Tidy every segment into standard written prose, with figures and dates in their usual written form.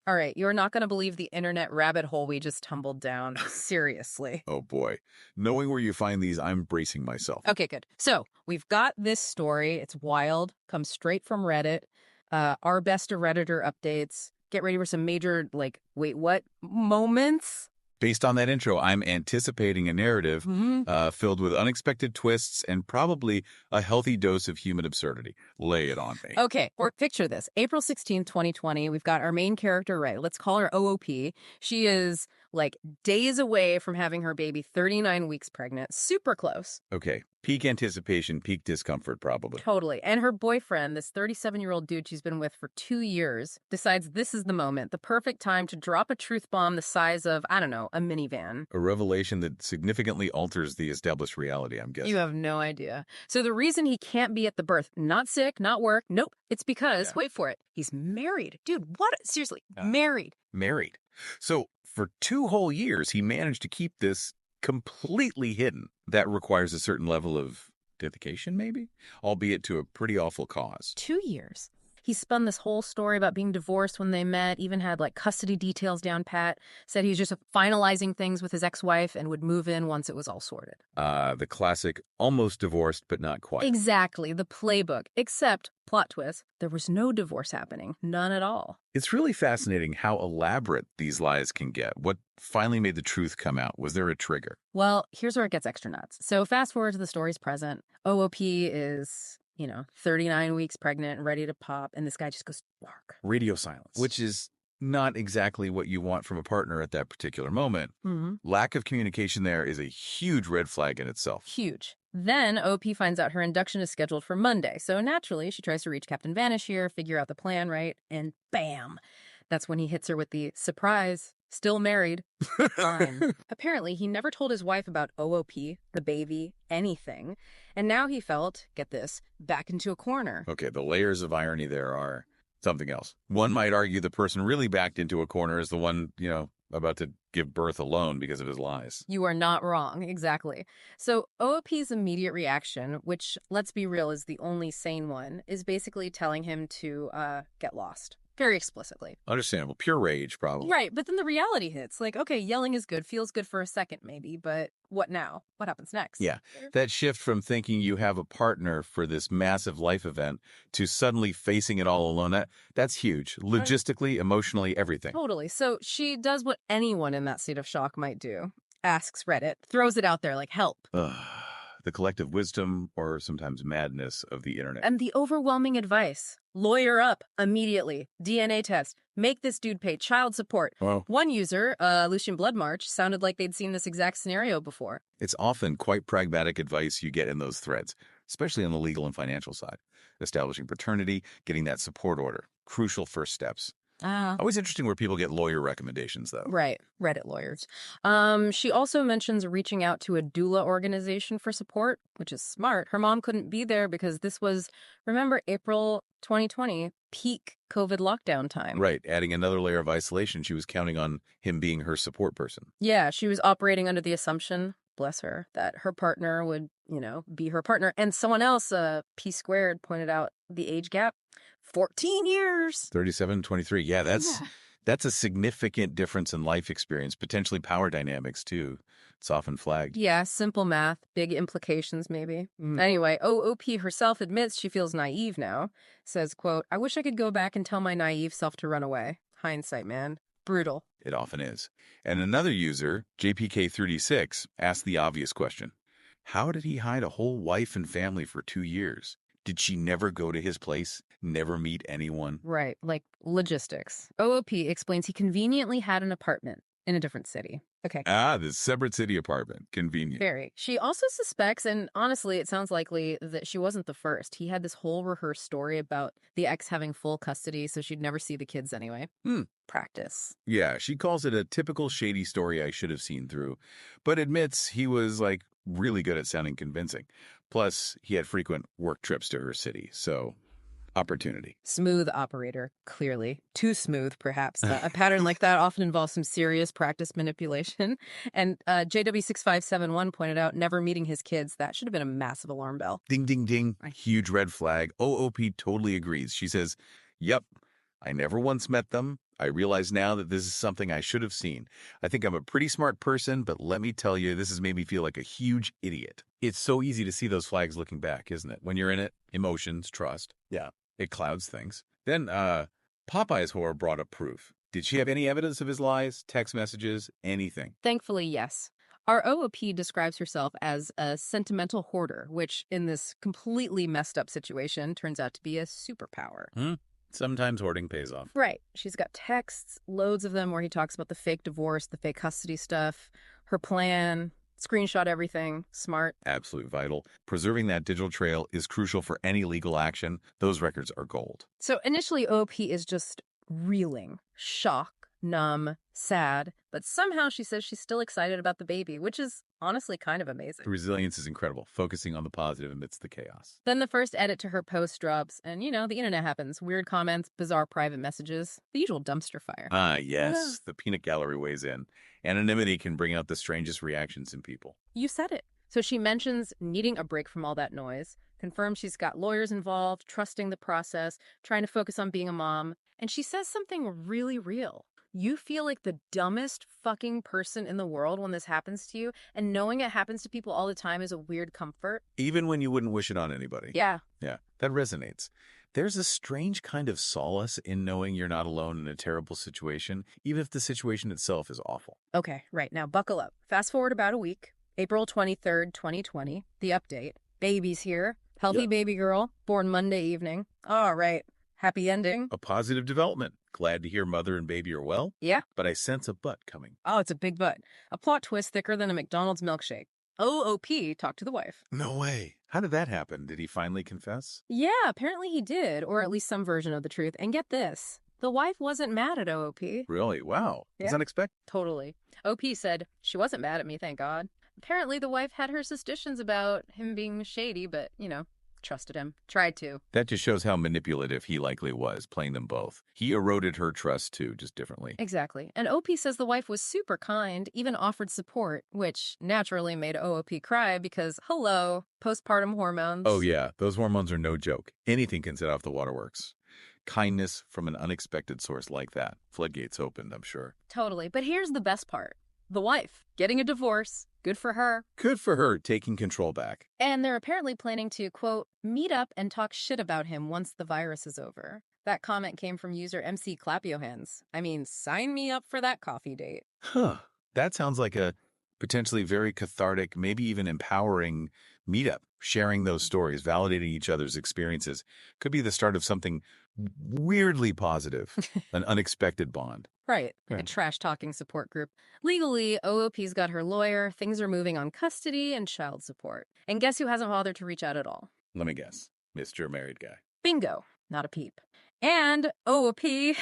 All right, you're not going to believe the internet rabbit hole we just tumbled down. Seriously. Oh boy. Knowing where you find these, I'm bracing myself. Okay, good. So we've got this story. It's wild. Comes straight from Reddit. Our best of Redditor updates. Get ready for some major, like, wait, what moments? Based on that intro, I'm anticipating a narrative filled with unexpected twists and probably a healthy dose of human absurdity. Lay it on me. Okay, or picture this. April 16th, 2020, we've got our main character, Ray. Let's call her OOP. She is like days away from having her baby, 39 weeks pregnant. Super close. Okay. Peak anticipation, peak discomfort, probably. Totally. And her boyfriend, this 37-year-old dude she's been with for 2 years, decides this is the moment, the perfect time to drop a truth bomb the size of, I don't know, a minivan. A revelation that significantly alters the established reality, I'm guessing. You have no idea. So the reason he can't be at the birth, not sick, not work, nope. It's because, wait for it, he's married. Dude, what? Seriously, married. Married. So for 2 whole years, he managed to keep this completely hidden. That requires a certain level of dedication, maybe, albeit to a pretty awful cause. 2 years. He spun this whole story about being divorced when they met, even had like custody details down pat, said he was just finalizing things with his ex-wife and would move in once it was all sorted. The classic almost divorced, but not quite. Exactly, the playbook, except, plot twist, there was no divorce happening. None at all. It's really fascinating how elaborate these lies can get. What finally made the truth come out? Was there a trigger? Well, here's where it gets extra nuts. So fast forward to the story's present. OOP is, 39 weeks pregnant, ready to pop, and this guy just goes dark. Radio silence. Which is not exactly what you want from a partner at that particular moment. Lack of communication there is a huge red flag in itself. Huge. Then OP finds out her induction is scheduled for Monday. So naturally, she tries to reach Captain Vanish here, figure out the plan, right? And bam! That's when he hits her with the surprise, still married. Fine. Apparently, he never told his wife about OOP, the baby, anything. And now he felt, get this, back into a corner. Okay, the layers of irony there are something else. One might argue the person really backed into a corner is the one, about to give birth alone because of his lies. You are not wrong, exactly. So OOP's immediate reaction, which, let's be real, is the only sane one, is basically telling him to get lost. Very explicitly. Understandable. Pure rage, probably. Right, but then the reality hits. Like, okay, yelling is good, feels good for a second maybe, but what now? What happens next? Yeah, that shift from thinking you have a partner for this massive life event to suddenly facing it all alone, that's huge. Logistically, emotionally, everything. Totally. So she does what anyone in that state of shock might do. Asks Reddit, throws it out there like, help. The collective wisdom or sometimes madness of the internet. And the overwhelming advice. Lawyer up immediately. DNA test. Make this dude pay child support. Wow. One user, Lucian Bloodmarch, sounded like they'd seen this exact scenario before. It's often quite pragmatic advice you get in those threads, especially on the legal and financial side. Establishing paternity, getting that support order. Crucial first steps. Always interesting where people get lawyer recommendations, though. Right. Reddit lawyers. She also mentions reaching out to a doula organization for support, which is smart. Her mom couldn't be there because this was, remember, April 2020, peak COVID lockdown time. Right. Adding another layer of isolation. She was counting on him being her support person. Yeah, she was operating under the assumption, bless her, that her partner would, be her partner. And someone else, P squared, pointed out the age gap. 14 years. 37, 23. Yeah, that's a significant difference in life experience, potentially power dynamics, too. It's often flagged. Yeah, simple math, big implications, maybe. Anyway, OOP herself admits she feels naive now. Says, quote, I wish I could go back and tell my naive self to run away. Hindsight, man. Brutal. It often is. And another user, JPK36, asked the obvious question. How did he hide a whole wife and family for 2 years? Did she never go to his place? Never meet anyone? Right, like logistics. OOP explains he conveniently had an apartment in a different city. Okay. The separate city apartment. Convenient. Very. She also suspects, and honestly, it sounds likely that she wasn't the first. He had this whole rehearsed story about the ex having full custody, so she'd never see the kids anyway. Practice. Yeah, she calls it a typical shady story I should have seen through, but admits he was, really good at sounding convincing. Plus, he had frequent work trips to her city, so opportunity. Smooth operator, clearly. Too smooth, perhaps. A pattern like that often involves some serious practice manipulation. And JW6571 pointed out, never meeting his kids. That should have been a massive alarm bell. Ding, ding, ding. A huge red flag. OOP totally agrees. She says, yep, I never once met them. I realize now that this is something I should have seen. I think I'm a pretty smart person, but let me tell you, this has made me feel like a huge idiot. It's so easy to see those flags looking back, isn't it? When you're in it, emotions, trust. Yeah, it clouds things. Then, Popeye's whore brought up proof. Did she have any evidence of his lies, text messages, anything? Thankfully, yes. Our OOP describes herself as a sentimental hoarder, which in this completely messed up situation turns out to be a superpower. Sometimes hoarding pays off. Right. She's got texts, loads of them, where he talks about the fake divorce, the fake custody stuff, her plan, screenshot everything. Smart. Absolute vital. Preserving that digital trail is crucial for any legal action. Those records are gold. So initially, OOP is just reeling, shock, numb, sad, but somehow she says she's still excited about the baby, which is honestly kind of amazing. The resilience is incredible, focusing on the positive amidst the chaos. Then the first edit to her post drops, and the internet happens. Weird comments, bizarre private messages, the usual dumpster fire. Ah, yes, the peanut gallery weighs in. Anonymity can bring out the strangest reactions in people. You said it. So she mentions needing a break from all that noise, confirms she's got lawyers involved, trusting the process, trying to focus on being a mom, and she says something really real. You feel like the dumbest fucking person in the world when this happens to you, and knowing it happens to people all the time is a weird comfort. Even when you wouldn't wish it on anybody. Yeah. Yeah, that resonates. There's a strange kind of solace in knowing you're not alone in a terrible situation, even if the situation itself is awful. Okay, right. Now buckle up. Fast forward about a week, April 23rd, 2020, the update. Baby's here. Healthy baby girl, born Monday evening. All right. Happy ending. A positive development. Glad to hear mother and baby are well. Yeah. But I sense a but coming. Oh, it's a big but. A plot twist thicker than a McDonald's milkshake. OOP talked to the wife. No way. How did that happen? Did he finally confess? Yeah, apparently he did, or at least some version of the truth. And get this, the wife wasn't mad at OOP. Really? Wow. That's Yeah. unexpected. Totally. OP said, she wasn't mad at me, thank God. Apparently the wife had her suspicions about him being shady, but, trusted him. Tried to. That just shows how manipulative he likely was, playing them both. He eroded her trust too, just differently. Exactly. And OP says the wife was super kind, even offered support, which naturally made OOP cry because, hello, postpartum hormones. Oh yeah, those hormones are no joke. Anything can set off the waterworks. Kindness from an unexpected source like that. Floodgates opened, I'm sure. Totally. But here's the best part. The wife, getting a divorce. Good for her. Good for her, taking control back. And they're apparently planning to, quote, meet up and talk shit about him once the virus is over. That comment came from user MC Clap Yo Hands. I mean, sign me up for that coffee date. Huh. That sounds like a potentially very cathartic, maybe even empowering meetup. Sharing those stories, validating each other's experiences could be the start of something weirdly positive, an unexpected bond. Right. Like a Right. trash-talking support group. Legally, OOP's got her lawyer, things are moving on custody and child support. And guess who hasn't bothered to reach out at all? Let me guess. Mr. Married Guy. Bingo. Not a peep. And OOP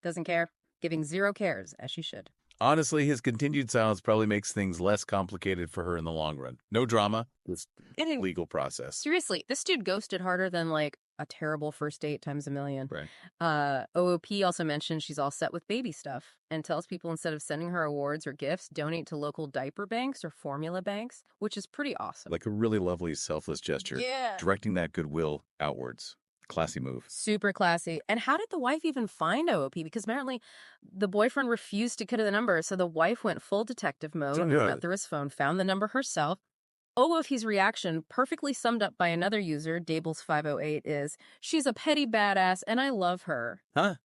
doesn't care. Giving zero cares, as she should. Honestly, his continued silence probably makes things less complicated for her in the long run. No drama, just And legal process. seriously, this dude ghosted harder than, like, a terrible first date times a million. Right. OOP also mentioned she's all set with baby stuff and tells people instead of sending her awards or gifts, donate to local diaper banks or formula banks, which is pretty awesome. Like a really lovely, selfless gesture. Yeah. Directing that goodwill outwards. Classy move. Super classy. And how did the wife even find OOP? Because apparently the boyfriend refused to cut the number, so the wife went full detective mode, Oh, good. went through his phone, found the number herself. OOP's reaction, perfectly summed up by another user, Dables508, is, she's a petty badass and I love her. Huh?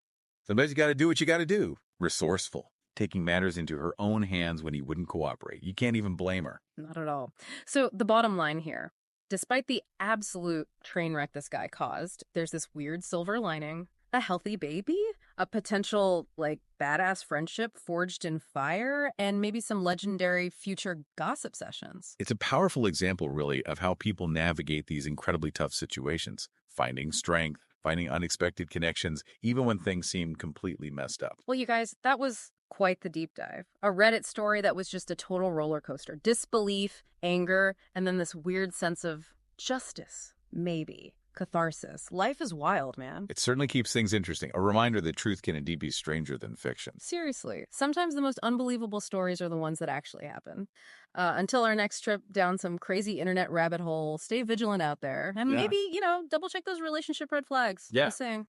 Sometimes you gotta do what you gotta do. Resourceful. Taking matters into her own hands when he wouldn't cooperate. You can't even blame her. Not at all. So the bottom line here, despite the absolute train wreck this guy caused, there's this weird silver lining, a healthy baby, a potential, like, badass friendship forged in fire, and maybe some legendary future gossip sessions. It's a powerful example, really, of how people navigate these incredibly tough situations. Finding strength, finding unexpected connections, even when things seem completely messed up. Well, you guys, that was quite the deep dive. A Reddit story that was just a total roller coaster. Disbelief, anger, and then this weird sense of justice, maybe. Catharsis. Life is wild, man. It certainly keeps things interesting. A reminder that truth can indeed be stranger than fiction. Seriously. Sometimes the most unbelievable stories are the ones that actually happen. Until our next trip down some crazy internet rabbit hole, stay vigilant out there. And Yeah. maybe, double check those relationship red flags. Yeah. Just saying.